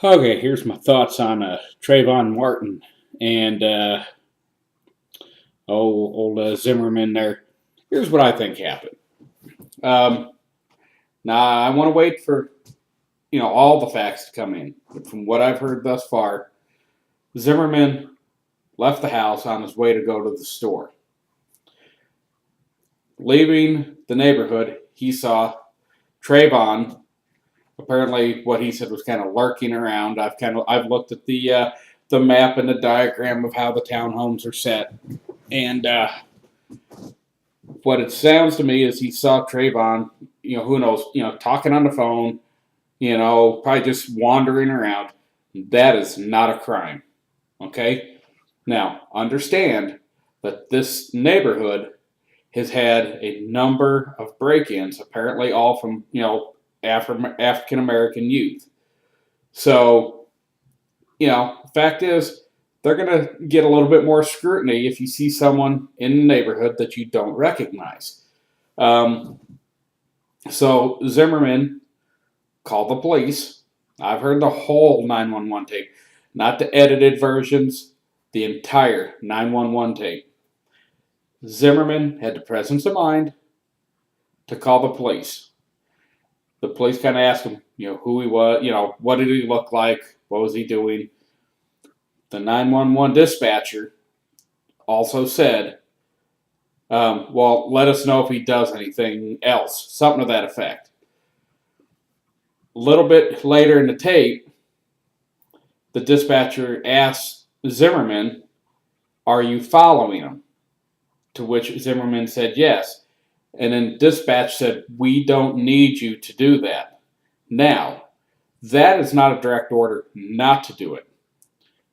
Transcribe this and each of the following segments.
Okay, here's my thoughts on Trayvon Martin and old Zimmerman there. Here's what I think happened. Um, Now I want to wait for all the facts to come in. But from what I've heard thus far, Zimmerman left the house on his way to go to the store. Leaving the neighborhood, he saw Trayvon. Apparently, what he said was kind of lurking around. I've looked at the map and the diagram of how the townhomes are set, and what it sounds to me is he saw Trayvon. Who knows? Talking on the phone. Probably just wandering around. That is not a crime. Okay. Now understand that this neighborhood has had a number of break-ins, apparently all from African American youth. So, the fact is, they're going to get a little bit more scrutiny if you see someone in the neighborhood that you don't recognize. So Zimmerman called the police. I've heard the whole 911 tape, not the edited versions, the entire 911 tape. Zimmerman had the presence of mind to call the police. The police kind of asked him, who he was, what did he look like, what was he doing. The 911 dispatcher also said, well, let us know if he does anything else, something to that effect. A little bit later in the tape, the dispatcher asked Zimmerman, are you following him? To which Zimmerman said yes. And then dispatch said, we don't need you to do that. Now, that is not a direct order not to do it.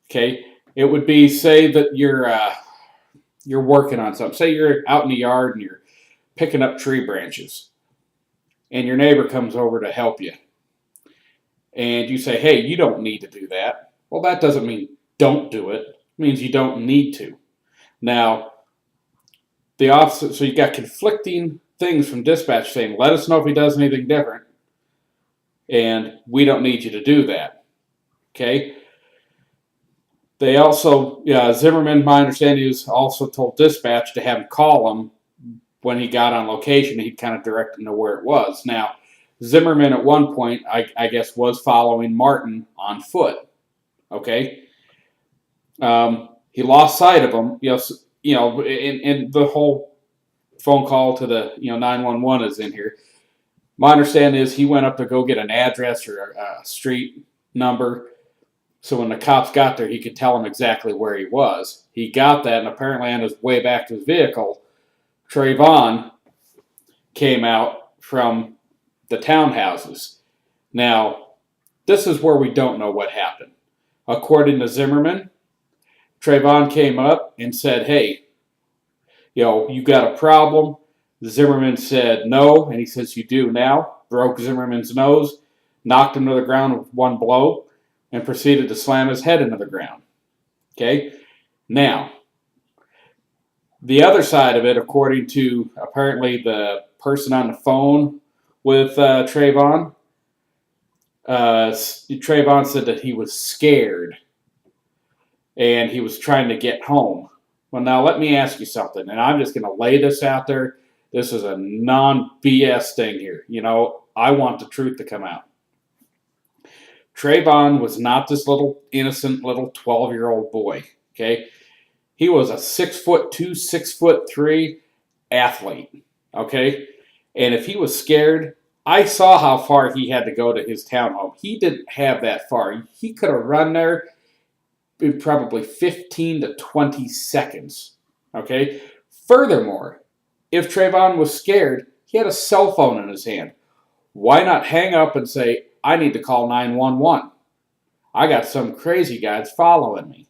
Okay? It would be, say that you're working on something. Say you're out in the yard and you're picking up tree branches. And your neighbor comes over to help you. And you say, hey, you don't need to do that. Well, that doesn't mean don't do it. It means you don't need to. Now, the officer, so you got conflicting things from dispatch saying, let us know if he does anything different. And we don't need you to do that. Okay? They also, Zimmerman, my understanding is also told dispatch to have him call him when he got on location. He'd kind of direct him to where it was. Now, Zimmerman at one point, I guess, was following Martin on foot. Okay? He lost sight of him. In the whole phone call to the 911 is in here. My understanding is he went up to go get an address or a street number, so when the cops got there, he could tell them exactly where he was. He got that, and apparently on his way back to his vehicle, Trayvon came out from the townhouses. Now, this is where we don't know what happened. According to Zimmerman, Trayvon came up and said, hey, you got a problem? Zimmerman said no, and he says, you do now. Broke Zimmerman's nose, knocked him to the ground with one blow, and proceeded to slam his head into the ground. Okay? Now, the other side of it, according to apparently the person on the phone with Trayvon, Trayvon said that he was scared and he was trying to get home. Well, now let me ask you something, and I'm just going to lay this out there. This is a non-BS thing here. I want the truth to come out. Trayvon was not this little innocent little 12-year-old boy. Okay, he was a 6'2", 6'3" athlete. Okay, and if he was scared, I saw how far he had to go to his townhome. He didn't have that far. He could have run there in probably 15 to 20 seconds. Okay? Furthermore, if Trayvon was scared, he had a cell phone in his hand. Why not hang up and say, I need to call 911. I got some crazy guys following me.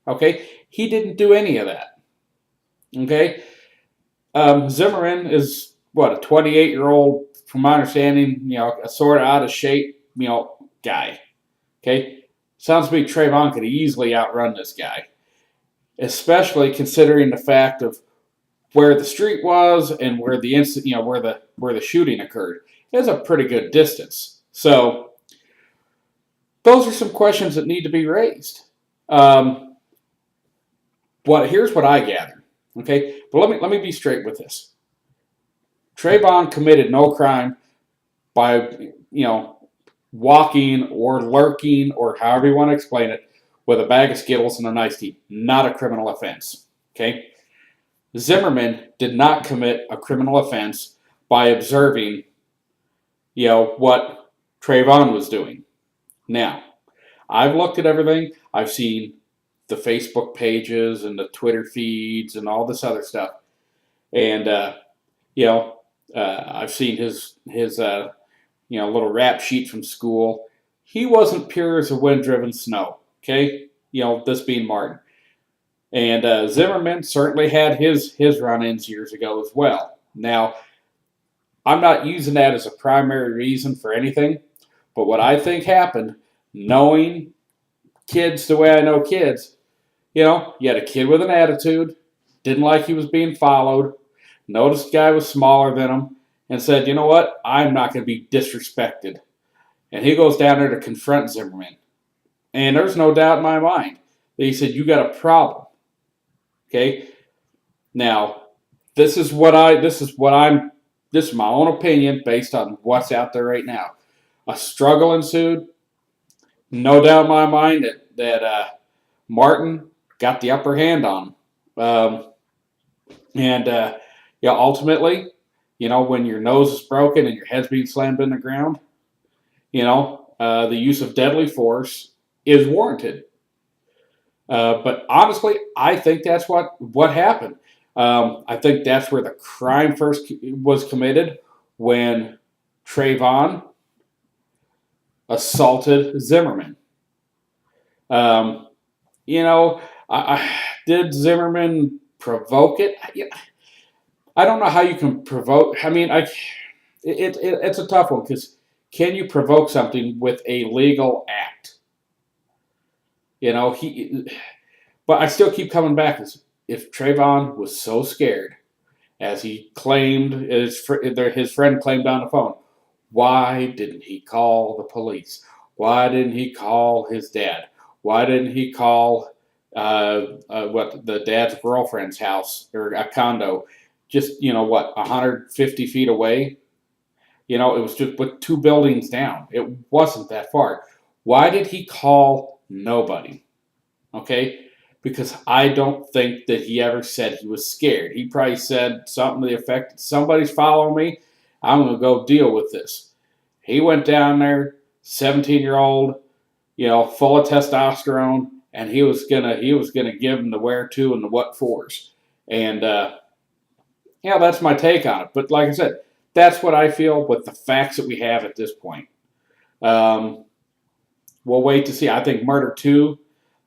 Okay? He didn't do any of that. Okay? Zimmerman is, a 28-year-old, from my understanding, a sort of out of shape, guy. Okay? Sounds to me Trayvon could easily outrun this guy, especially considering the fact of where the street was and where the incident, where the shooting occurred. It was a pretty good distance. So Those are some questions that need to be raised. Here's what I gather. Okay, but let me be straight with this. Trayvon committed no crime by walking or lurking or however you want to explain it with a bag of Skittles and a nice tea. Not a criminal offense. Okay, Zimmerman did not commit a criminal offense by observing, what Trayvon was doing. Now, I've looked at everything. I've seen the Facebook pages and the Twitter feeds and all this other stuff, and I've seen his little rap sheet from school. He wasn't pure as a wind-driven snow. Okay, this being Martin. And Zimmerman certainly had his run-ins years ago as well. Now, I'm not using that as a primary reason for anything, but what I think happened, knowing kids the way I know kids, you had a kid with an attitude, didn't like he was being followed, noticed the guy was smaller than him, and said, you know what, I'm not going to be disrespected. And he goes down there to confront Zimmerman. And there's no doubt in my mind that he said, you got a problem. Okay? Now, this is my own opinion based on what's out there right now. A struggle ensued. No doubt in my mind that Martin got the upper hand on him. Ultimately, when your nose is broken and your head's being slammed in the ground, the use of deadly force is warranted. But honestly, I think that's what happened. I think that's where the crime first was committed when Trayvon assaulted Zimmerman. Did Zimmerman provoke it? I don't know how you can provoke. I mean, it's a tough one because can you provoke something with a legal act? But I still keep coming back. If Trayvon was so scared, as he claimed, his friend claimed on the phone, why didn't he call the police? Why didn't he call his dad? Why didn't he call the dad's girlfriend's house or a condo? Just 150 feet away. It was just with 2 buildings down. It wasn't that far. Why did he call nobody? Okay, because I don't think that he ever said he was scared. He probably said something to the effect, "Somebody's following me. I'm going to go deal with this." He went down there, 17-year-old, full of testosterone, and he was gonna give him the where to and the what fors. And that's my take on it. But like I said, that's what I feel with the facts that we have at this point. We'll wait to see. I think murder 2,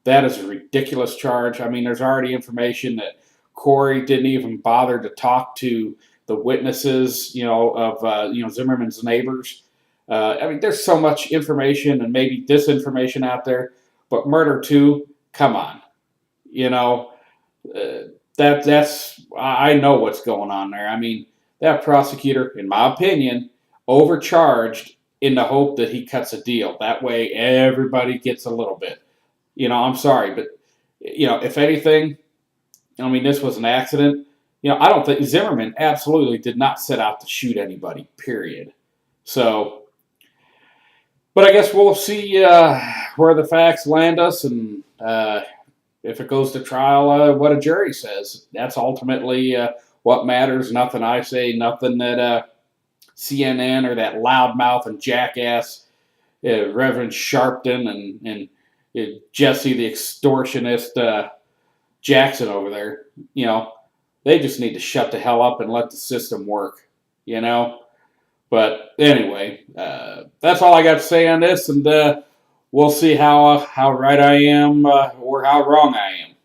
that is a ridiculous charge. I mean, there's already information that Corey didn't even bother to talk to the witnesses, of Zimmerman's neighbors. There's so much information and maybe disinformation out there, but murder 2, come on, that's I know what's going on there. I mean, that prosecutor, in my opinion, overcharged in the hope that he cuts a deal. That way, everybody gets a little bit. I'm sorry, but if anything, this was an accident. I don't think Zimmerman absolutely did not set out to shoot anybody. Period. So, but I guess we'll see where the facts land us, and if it goes to trial, what a jury says. That's ultimately what matters. Nothing I say, nothing that CNN or that loudmouth and jackass Reverend Sharpton and Jesse the extortionist Jackson over there. They just need to shut the hell up and let the system work. But anyway, that's all I got to say on this, and we'll see how right I am or how wrong I am.